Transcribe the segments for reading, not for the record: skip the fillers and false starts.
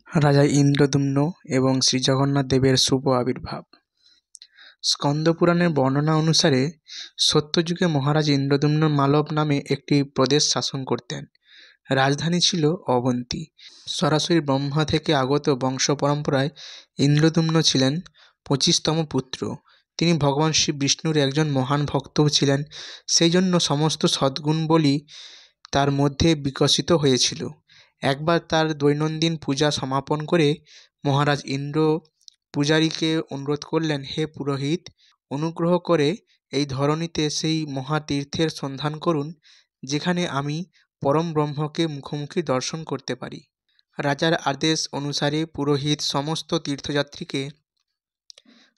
রাজা ইন্দ্রদ্যুম্ন এবং শ্রীজগন্নাথ দেবের শুভ আবির্ভাব। স্কন্দপুরাণের বর্ণনা অনুসারে সত্যযুগে মহারাজ ইন্দ্রদ্যুম্ন মালব নামে একটি প্রদেশ শাসন করতেন। রাজধানী ছিল অবন্তী। সরাসরি ব্রহ্মা থেকে আগত বংশ পরম্পরায় ইন্দ্রদ্যুম্ন ছিলেন 25তম পুত্র। তিনি ভগবান শ্রী বিষ্ণুর একজন মহান ভক্তও ছিলেন, সেই জন্য সমস্ত সদ্গুণবলী তার মধ্যে বিকশিত হয়েছিল। একবার তার দৈনন্দিন পূজা সমাপন করে মহারাজ ইন্দ্র পূজারীকে অনুরোধ করলেন, হে পুরোহিত, অনুগ্রহ করে এই ধরণীতে সেই মহাতীর্থের সন্ধান করুন যেখানে আমি পরম ব্রহ্মকে মুখোমুখি দর্শন করতে পারি। রাজার আদেশ অনুসারে পুরোহিত সমস্ত তীর্থযাত্রীকে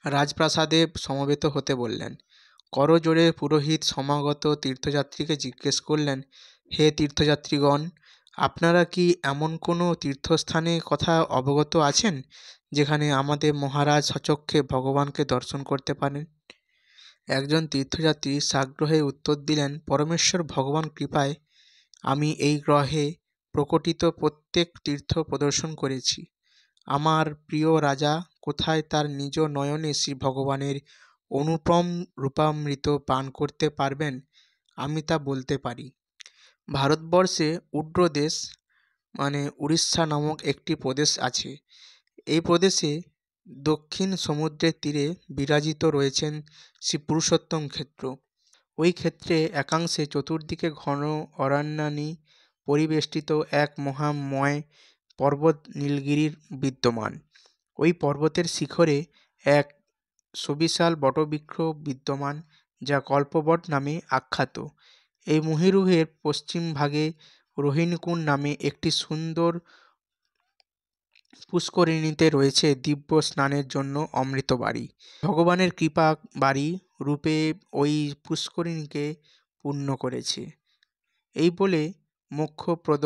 রাজপ্রাসাদে সমবেত হতে বললেন। করজোড়ে পুরোহিত সমাগত তীর্থযাত্রীকে জিজ্ঞেস করলেন, হে তীর্থযাত্রীগণ, আপনারা কি এমন কোনো তীর্থস্থানে কথা অবগত আছেন যেখানে আমাদের মহারাজ সচক্ষে ভগবানকে দর্শন করতে পারেন? একজন তীর্থযাত্রী সাগ্রহে উত্তর দিলেন, পরমেশ্বর ভগবান কৃপায় আমি এই গ্রহে প্রকটিত প্রত্যেক তীর্থ প্রদর্শন করেছি। আমার প্রিয় রাজা কোথায় তার নিজ নয়নে শ্রী ভগবানের অনুপম রূপামৃত পান করতে পারবেন, আমি তা বলতে পারি। ভারতবর্ষে উড্রদেশ উড়িষ্যা নামক একটি প্রদেশ আছে। এই প্রদেশে দক্ষিণ সমুদ্রের তীরে বিরাজিত রয়েছেন শ্রী পুরুষোত্তম ক্ষেত্র। ওই ক্ষেত্রে একাংশে চতুর্দিকে ঘন অরণ্যানি পরিবেষ্টিত এক মহাময় পর্বত নীলগিরির বিদ্যমান। ওই পর্বতের শিখরে এক সুবিশাল বটবৃক্ষ বিদ্যমান, যা কল্পবট নামে আখ্যাত। এই মহীরুহের পশ্চিম ভাগে রোহিণীকুণ্ড নামে একটি সুন্দর পুষ্করিণীতে রয়েছে দিব্য স্নানের জন্য অমৃত বাড়ি। ভগবানের কৃপা বাড়ি রূপে ওই পুষ্করিণীকে পূর্ণ করেছে। এই বলে মোক্ষপ্রদ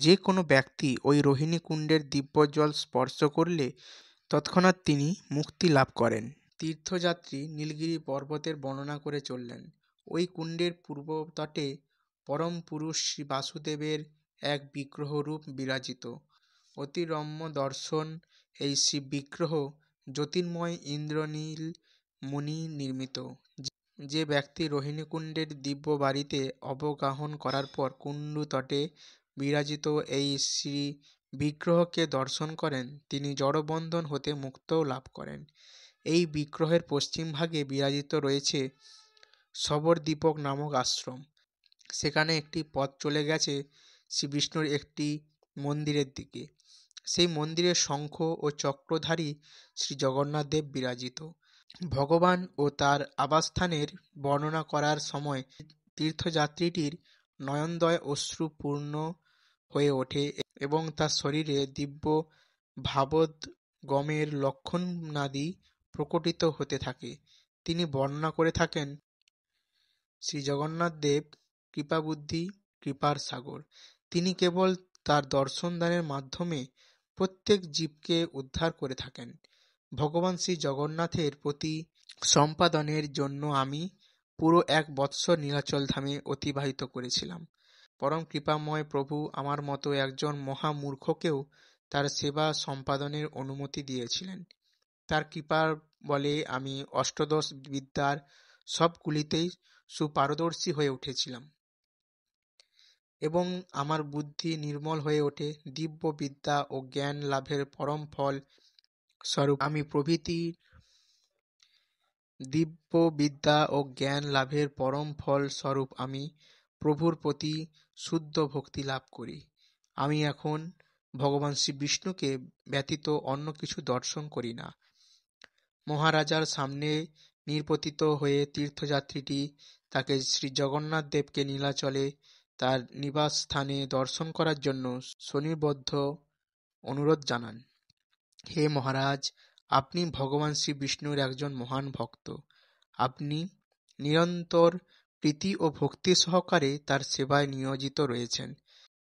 যে কোনো ব্যক্তি ওই রোহিণী কুণ্ডের দিব্য জল স্পর্শ করলে তৎক্ষণাৎ তিনি মুক্তি লাভ করেন। তীর্থযাত্রী নীলগিরি পর্বতের বর্ণনা করে চললেন। ওই কুণ্ডের পূর্ব তটে পরম পুরুষ শ্রী বাসুদেবের এক বিগ্রহরূপ বিরাজিত। অতি রম্য দর্শন এই শ্রী বিগ্রহ জ্যোতির্ময় ইন্দ্রনীল মুনি নির্মিত। যে ব্যক্তি রোহিণীকুণ্ডের দিব্য বাড়িতে অবগাহন করার পর কুণ্ড তটে বিরাজিত এই শ্রী বিগ্রহকে দর্শন করেন, তিনি জড়বন্ধন হতে মুক্তও লাভ করেন। এই বিগ্রহের পশ্চিম ভাগে বিরাজিত রয়েছে শবরদীপক নামক আশ্রম। সেখানে একটি পথ চলে গেছে শ্রী বিষ্ণুর একটি মন্দিরের দিকে। সেই মন্দিরের শঙ্খ ও চক্রধারী শ্রী জগন্নাথ দেব বিরাজিত। ভগবান ও তার আবাসস্থানের বর্ণনা করার সময় তীর্থযাত্রীটির নয়নদ্বয় অশ্রুপূর্ণ হয়ে ওঠে এবং তার শরীরে দিব্য ভাবোদ্গমের লক্ষণাদি প্রকটিত হতে থাকে। তিনি বর্ণনা করে থাকেন, শ্রী জগন্নাথ দেব কৃপাবুদ্ধি, কৃপার সাগর। তিনি কেবল তার দর্শন দানের মাধ্যমে প্রত্যেক জীবকে উদ্ধার করে থাকেন। ভগবান শ্রী জগন্নাথের প্রতি সম্পাদনের জন্য আমি পুরো 1 বৎসর নীলাচল ধামে অতিবাহিত করেছিলাম। পরম কৃপাময় প্রভু আমার মতো একজন মহামূর্খকেও তার সেবা সম্পাদনের অনুমতি দিয়েছিলেন। তার কৃপার বলে আমি অষ্টাদশ বিদ্যার সবগুলিতেই সুপারদর্শী হয়ে উঠেছিলাম এবং আমার বুদ্ধি নির্মল হয়ে ওঠে। দিব্য বিদ্যা ও জ্ঞান লাভের পরম ফল স্বরূপ আমি প্রভুর প্রতি শুদ্ধ ভক্তি লাভ করি। আমি এখন ভগবান শ্রী বিষ্ণুকে ব্যতীত অন্য কিছু দর্শন করি না। মহারাজার সামনে নির্পতিত হয়ে তীর্থযাত্রীটি তাকে শ্রী জগন্নাথ দেবকে নীলাচলে তার নিবাস স্থানে দর্শন করার জন্য সনির্বদ্ধ অনুরোধ জানান। হে মহারাজ, আপনি ভগবান শ্রী বিষ্ণুর একজন মহান ভক্ত। আপনি নিরন্তর প্রীতি ও ভক্তি সহকারে তার সেবায় নিয়োজিত রয়েছেন।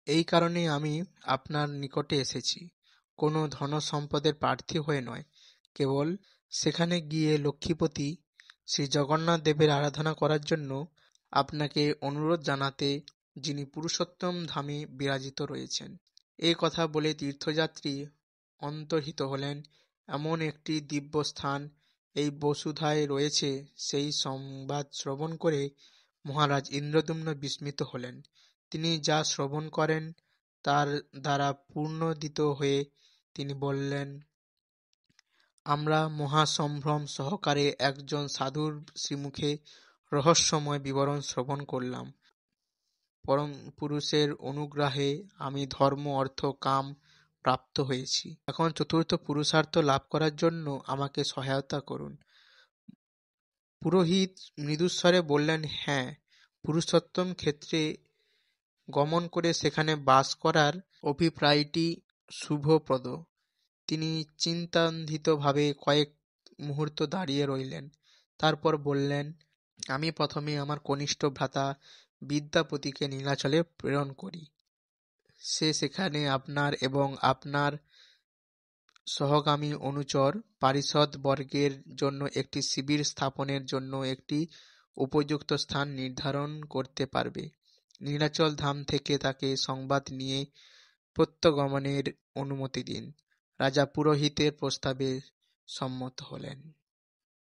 এই কারণে আমি আপনার নিকটে এসেছি, কোনো ধনসম্পদের প্রার্থী হয়ে নয়, কেবল সেখানে গিয়ে লক্ষ্মীপতি শ্রী জগন্নাথ দেবের আরাধনা করার জন্য আপনাকে অনুরোধ জানাতে, যিনি পুরুষোত্তম ধামে বিরাজিত রয়েছেন। এই কথা বলে তীর্থযাত্রী অন্তর্হিত হলেন। এমন একটি দিব্যস্থান এই বসুধায় রয়েছে, সেই সংবাদ শ্রবণ করে মহারাজ ইন্দ্রদ্যুম্ন বিস্মিত হলেন। তিনি যা শ্রবণ করেন তার দ্বারা পূর্ণোদিত হয়ে তিনি বললেন, আমরা মহাসম্ভ্রম সহকারে একজন সাধুর শ্রীমুখে রহস্যময় বিবরণ শ্রবণ করলাম। পরম পুরুষের অনুগ্রহে আমি ধর্ম, অর্থ, কাম প্রাপ্ত হয়েছি। এখন চতুর্থ পুরুষার্থ লাভ করার জন্য আমাকে সহায়তা করুন। পুরোহিত মৃদুস্বরে বললেন, হ্যাঁ, পুরুষোত্তম ক্ষেত্রে গমন করে সেখানে বাস করার অভিপ্রায়টি শুভপ্রদ। তিনি চিন্তান্বিতভাবে কয়েক মুহূর্ত দাঁড়িয়ে রইলেন। তারপর বললেন, আমি প্রথমে আমার কনিষ্ঠ ভ্রাতা বিদ্যাপতিকে নীলাচলে প্রেরণ করি। সে সেখানে আপনার এবং আপনার সহগামী অনুচর পারিষদবর্গের জন্য একটি শিবির স্থাপনের জন্য একটি উপযুক্ত স্থান নির্ধারণ করতে পারবে। নীলাচল ধাম থেকে তাকে সংবাদ নিয়ে প্রত্যগমনের অনুমতি দিন। রাজা পুরোহিতের প্রস্তাবে সম্মত হলেন।